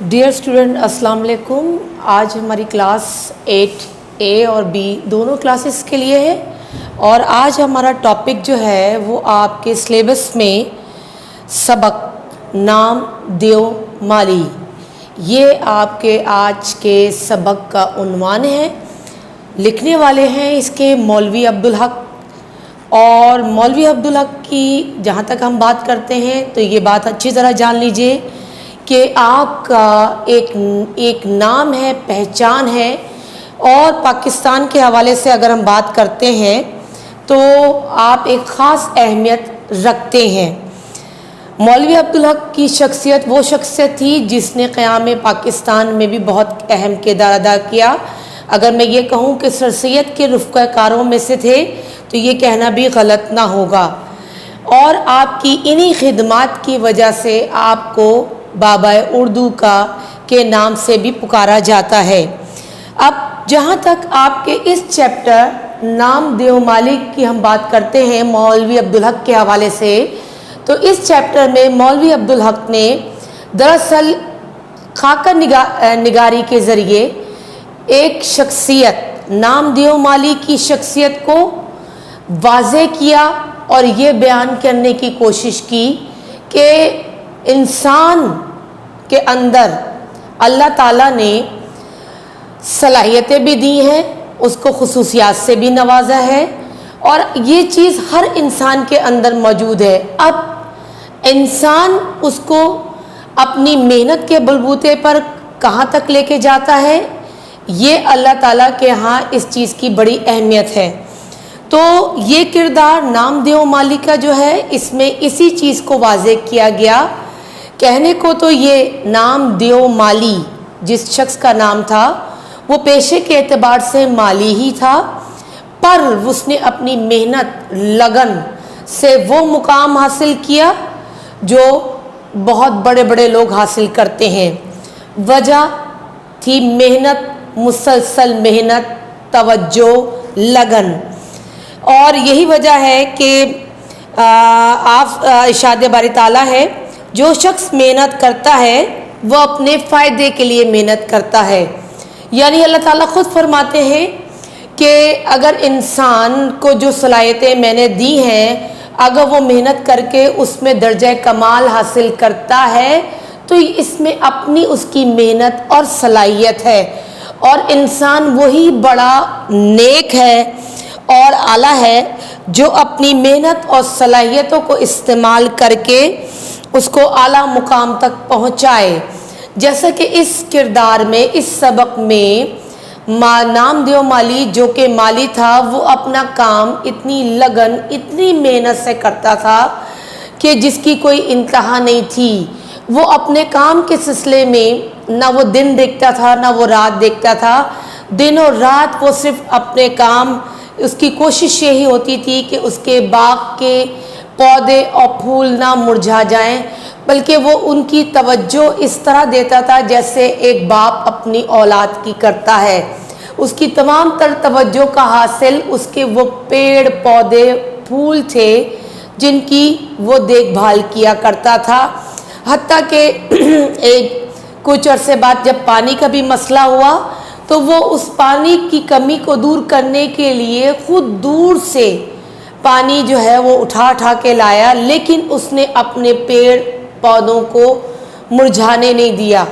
Dear student अस्सलाम वालेकुम। आज हमारी क्लास 8A और B दोनों क्लासेस के लिए है और आज हमारा टॉपिक जो है वो आपके सिलेबस में सबक नाम देओ माली, ये आपके आज के सबक का उन्वान है। लिखने वाले हैं इसके मौलवी अब्दुल हक, और मौलवी अब्दुल हक की जहाँ तक हम बात करते हैं तो ये बात अच्छी तरह जान लीजिए कि आपका एक नाम है, पहचान है, और पाकिस्तान के हवाले से अगर हम बात करते हैं तो आप एक ख़ास अहमियत रखते हैं। मौलवी अब्दुल हक की शख्सियत वो शख्सियत थी जिसने क़याम पाकिस्तान में भी बहुत अहम किरदार अदा किया। अगर मैं ये कहूँ कि सर सैयद के रुफ़क़ाकारों में से थे तो ये कहना भी गलत ना होगा, और आपकी इन्हीं खिदमात की वजह से आपको बाबा उर्दू के नाम से भी पुकारा जाता है। अब जहाँ तक आपके इस चैप्टर नाम देओ माली की हम बात करते हैं मौलवी अब्दुल हक के हवाले से, तो इस चैप्टर में मौलवी अब्दुल हक ने दरअसल खाका निगारी के ज़रिए एक शख्सियत नाम देओ माली की शख्सियत को वाज़े किया और ये बयान करने की कोशिश की कि इंसान के अंदर अल्लाह ताला ने सलाहियतें भी दी हैं, उसको खुसूसियात से भी नवाजा है, और ये चीज़ हर इंसान के अंदर मौजूद है। अब इंसान उसको अपनी मेहनत के बलबूते पर कहाँ तक लेके जाता है, ये अल्लाह ताला के यहाँ इस चीज़ की बड़ी अहमियत है। तो ये किरदार नाम देओ माली का जो है, इसमें इसी चीज़ को वाज़े किया गया। कहने को तो ये नाम देओ माली जिस शख्स का नाम था वो पेशे के एतबार से माली ही था, पर उसने अपनी मेहनत लगन से वो मुकाम हासिल किया जो बहुत बड़े बड़े लोग हासिल करते हैं। वजह थी मेहनत, मुसलसल मेहनत, तवज्जो, लगन, और यही वजह है कि आप इरशाद बारी ताला है, जो शख्स मेहनत करता है वो अपने फ़ायदे के लिए मेहनत करता है। यानी अल्लाह ताला ख़ुद फरमाते हैं कि अगर इंसान को जो सलाहियतें मैंने दी हैं, अगर वो मेहनत करके उसमें दर्जा कमाल हासिल करता है तो इसमें अपनी उसकी मेहनत और सलाहियत है, और इंसान वही बड़ा नेक है और आला है जो अपनी मेहनत और सलाहियतों को इस्तेमाल करके उसको आला मुकाम तक पहुँचाए। जैसे कि इस किरदार में, इस सबक में नाम देओ माली जो कि माली था, वो अपना काम इतनी लगन, इतनी मेहनत से करता था कि जिसकी कोई इंतहा नहीं थी। वो अपने काम के सिलसिले में ना वो दिन देखता था ना वो रात देखता था, दिन और रात वो सिर्फ अपने काम, उसकी कोशिश यही होती थी कि उसके बाग के पौधे और फूल ना मुरझा जाएं, बल्कि वो उनकी तवज्जो इस तरह देता था जैसे एक बाप अपनी औलाद की करता है। उसकी तमाम तर तवज्जो का हासिल उसके वो पेड़ पौधे फूल थे जिनकी वो देखभाल किया करता था। हत्ता कि एक कुछ अरसे बाद जब पानी का भी मसला हुआ तो वो उस पानी की कमी को दूर करने के लिए खुद दूर से पानी जो है वो उठा के लाया, लेकिन उसने अपने पेड़ पौधों को मुरझाने नहीं दिया।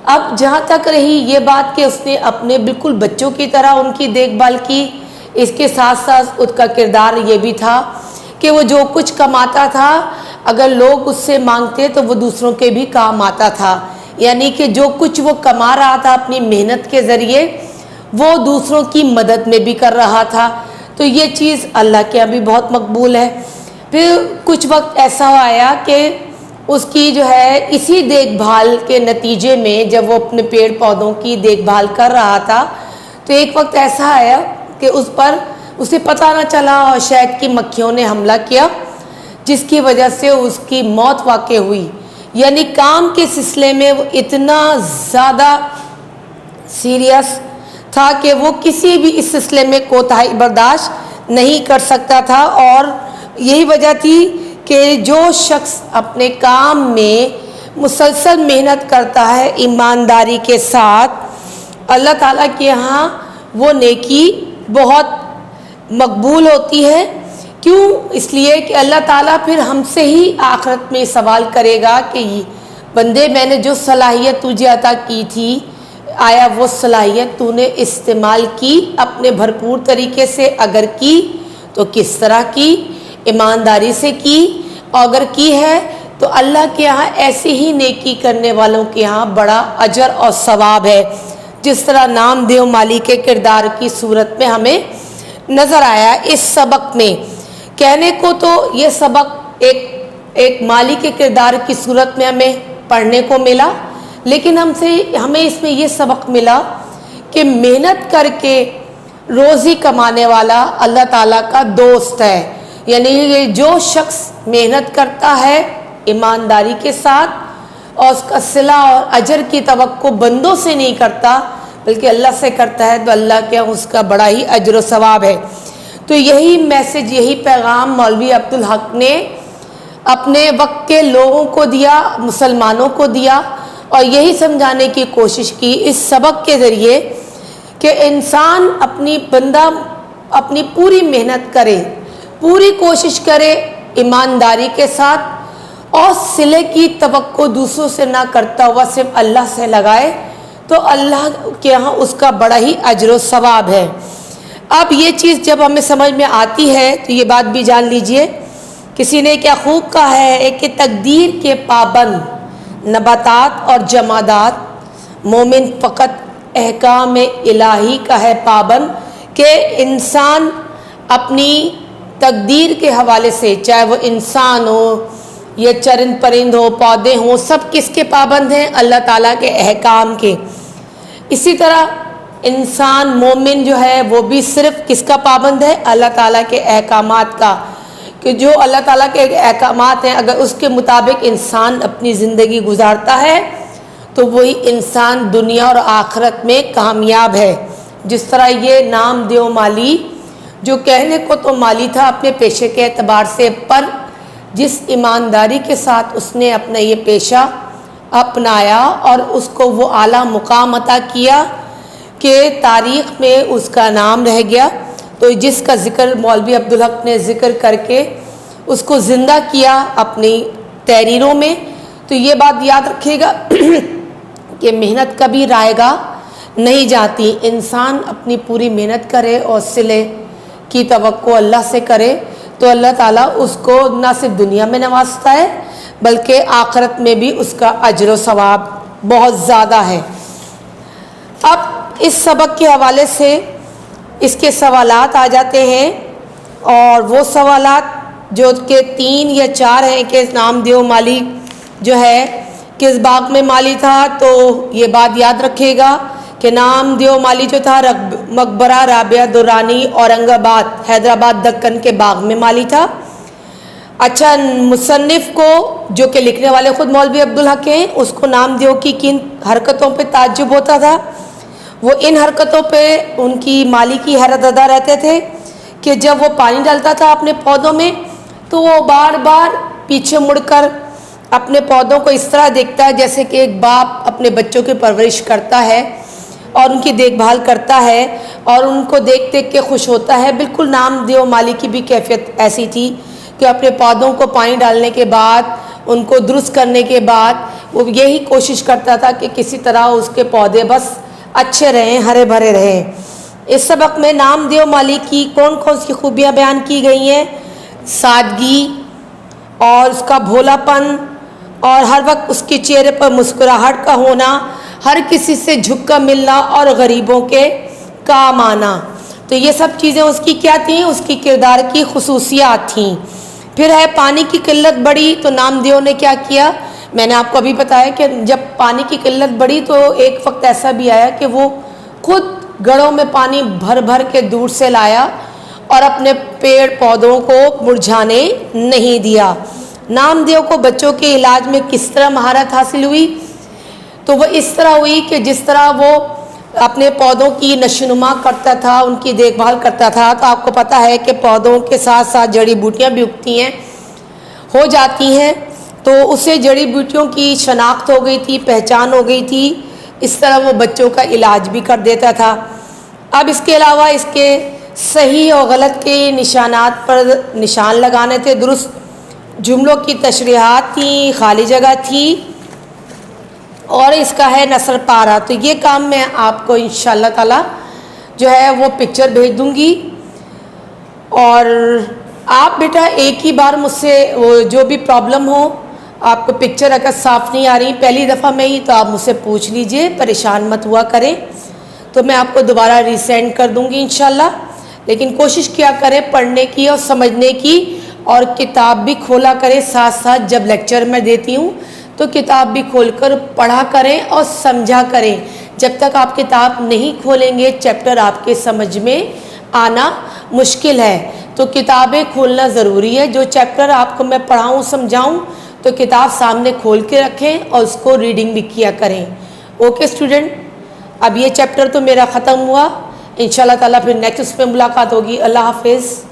अब जहाँ तक रही ये बात कि उसने अपने बिल्कुल बच्चों की तरह उनकी देखभाल की, इसके साथ साथ उसका किरदार ये भी था कि वो जो कुछ कमाता था अगर लोग उससे मांगते तो वो दूसरों के भी काम आता था। यानी कि जो कुछ वो कमा रहा था अपनी मेहनत के ज़रिए वो दूसरों की मदद में भी कर रहा था। तो ये चीज़ अल्लाह के यहाँ भी बहुत मकबूल है। फिर कुछ वक्त ऐसा आया कि उसकी जो है इसी देखभाल के नतीजे में जब वो अपने पेड़ पौधों की देखभाल कर रहा था तो एक वक्त ऐसा आया कि उस पर उसे पता ना चला और शहद की मक्खियों ने हमला किया, जिसकी वजह से उसकी मौत वाक़ई हुई। यानी काम के सिलसिले में वो इतना ज़्यादा सीरियस था कि वो किसी भी इस सिलसिले में कोताही बर्दाश्त नहीं कर सकता था, और यही वजह थी कि जो शख्स अपने काम में मुसलसल मेहनत करता है ईमानदारी के साथ, अल्लाह ताला के यहाँ वो नेकी बहुत मकबूल होती है। क्यों? इसलिए कि अल्लाह ताला फिर हमसे ही आखिरत में सवाल करेगा कि बंदे मैंने जो सलाहियत तुझे अता की थी, आया वो सलाहियत तूने इस्तेमाल की अपने भरपूर तरीके से? अगर की तो किस तरह की? ईमानदारी से की? और अगर की है तो अल्लाह के यहाँ ऐसे ही नेकी करने वालों के यहाँ बड़ा अजर और सवाब है, जिस तरह नामदेव माली के किरदार की सूरत में हमें नज़र आया इस सबक में। कहने को तो ये सबक एक माली के किरदार की सूरत में हमें पढ़ने को मिला, लेकिन हमें इसमें ये सबक मिला कि मेहनत करके रोज़ी कमाने वाला अल्लाह ताला का दोस्त है। यानी ये जो शख्स मेहनत करता है ईमानदारी के साथ और उसका सिला और अजर की तवक्को बंदों से नहीं करता बल्कि अल्लाह से करता है, तो अल्लाह के उसका बड़ा ही अजर व सवाब है। तो यही मैसेज, यही पैगाम मौलवी अब्दुल हक ने अपने वक्त के लोगों को दिया, मुसलमानों को दिया, और यही समझाने की कोशिश की इस सबक के ज़रिए कि इंसान बंदा अपनी पूरी मेहनत करे, पूरी कोशिश करे ईमानदारी के साथ, और सिले की तवक्को दूसरों से ना करता हुआ सिर्फ अल्लाह से लगाए, तो अल्लाह के यहाँ उसका बड़ा ही अजर व सवाब है। अब ये चीज़ जब हमें समझ में आती है तो ये बात भी जान लीजिए, किसी ने क्या खूब कहा है कि तकदीर के पाबंद नबातात और जमादात, मोमिन फ़कत अहकाम इलाही का है पाबंद, कि इंसान अपनी तकदीर के हवाले से, चाहे वो इंसान हो या चरिंद परिंद हो, पौधे हों, सब किसके पाबंद हैं? अल्लाह ताला के अहकाम के। इसी तरह इंसान मोमिन जो है वो भी सिर्फ किसका पाबंद है? अल्लाह ताला के अहकामात का, कि जो अल्लाह ताला के अहकामात हैं अगर उसके मुताबिक इंसान अपनी ज़िंदगी गुजारता है तो वही इंसान दुनिया और आखिरत में कामयाब है। जिस तरह ये नामदेव माली, जो कहने को तो माली था अपने पेशे के एतबार से, पर जिस ईमानदारी के साथ उसने अपना ये पेशा अपनाया और उसको वो आला मुकाम अता किया कि तारीख़ में उसका नाम रह गया, तो जिसका ज़िक्र मौलवी अब्दुल हक ने ज़िक्र करके उसको ज़िंदा किया अपनी तहरीरों में। तो ये बात याद रखिएगा कि मेहनत कभी रायगा नहीं जाती। इंसान अपनी पूरी मेहनत करे और सिले की तवक्को अल्लाह से करे तो अल्लाह ताला उसको न सिर्फ दुनिया में नवाजता है बल्कि आखिरत में भी उसका अजर व सवाब बहुत ज़्यादा है। अब इस सबक के हवाले से इसके सवालात आ जाते हैं, और वो सवालात जो कि 3 या 4 हैं कि नामदेव माली जो है किस बाग में माली था। तो ये बात याद रखिएगा कि नामदेव माली जो था मकबरा राबिया दुरानी औरंगाबाद हैदराबाद दक्कन के बाग में माली था। अच्छा, मुसन्निफ़ को, जो कि लिखने वाले ख़ुद मौलवी अब्दुल हक हैं, उसको नामदेव की किन हरकतों पे ताज्जुब होता था? वो इन हरकतों पे उनकी माली की हैरत अदा रहते थे कि जब वो पानी डालता था अपने पौधों में तो वो बार बार पीछे मुड़कर अपने पौधों को इस तरह देखता है जैसे कि एक बाप अपने बच्चों की परवरिश करता है और उनकी देखभाल करता है और उनको देख देख के खुश होता है। बिल्कुल नामदेव माली की भी कैफियत ऐसी थी कि अपने पौधों को पानी डालने के बाद, उनको दुरुस्त करने के बाद वो यही कोशिश करता था कि किसी तरह उसके पौधे बस अच्छे रहें, हरे भरे रहें। इस सबक में नामदेव माली की कौन कौन सी खूबियाँ बयान की गई हैं? सादगी और उसका भोलापन और हर वक्त उसके चेहरे पर मुस्कुराहट का होना, हर किसी से झुक कर मिलना और गरीबों के काम आना। तो ये सब चीज़ें उसकी क्या थीं? उसकी किरदार की खुसूसियात थीं। फिर है पानी की किल्लत बढ़ी तो नामदेव ने क्या किया? मैंने आपको अभी बताया कि जब पानी की किल्लत बढ़ी तो एक वक्त ऐसा भी आया कि वो खुद घड़ों में पानी भर भर के दूर से लाया और अपने पेड़ पौधों को मुरझाने नहीं दिया। नामदेव को बच्चों के इलाज में किस तरह महारत हासिल हुई? तो वो इस तरह हुई कि जिस तरह वो अपने पौधों की नशोनुमा करता था, उनकी देखभाल करता था। तो आपको पता है कि पौधों के साथ साथ जड़ी बूटियाँ भी उगती हैं, हो जाती हैं। तो तो उससे जड़ी बूटियों की शनाख्त हो गई थी, पहचान हो गई थी। इस तरह वो बच्चों का इलाज भी कर देता था। अब इसके अलावा इसके सही और गलत के निशानात पर निशान लगाने थे, दुरुस्त जुमलों की तशरीहात थी, खाली जगह थी, और इसका है नसर पारा। तो ये काम मैं आपको इंशाअल्लाह ताला जो है वो पिक्चर भेज दूंगी, और आप बेटा एक ही बार मुझसे वो जो भी प्रॉब्लम हो, आपको पिक्चर अगर साफ़ नहीं आ रही पहली दफ़ा में ही, तो आप मुझसे पूछ लीजिए, परेशान मत हुआ करें, तो मैं आपको दोबारा रीसेंड कर दूंगी इंशाल्लाह। लेकिन कोशिश किया करें पढ़ने की और समझने की, और किताब भी खोला करें साथ साथ। जब लेक्चर मैं देती हूँ तो किताब भी खोलकर पढ़ा करें और समझा करें। जब तक आप किताब नहीं खोलेंगे चैप्टर आपके समझ में आना मुश्किल है। तो किताबें खोलना ज़रूरी है। जो चैप्टर आपको मैं पढ़ाऊँ समझाऊँ तो किताब सामने खोल के रखें और उसको रीडिंग भी किया करें। ओके स्टूडेंट, अब ये चैप्टर तो मेरा ख़त्म हुआ। इंशाल्लाह ताला फिर नेक्स्ट उसमें मुलाकात होगी। अल्लाह हाफिज़।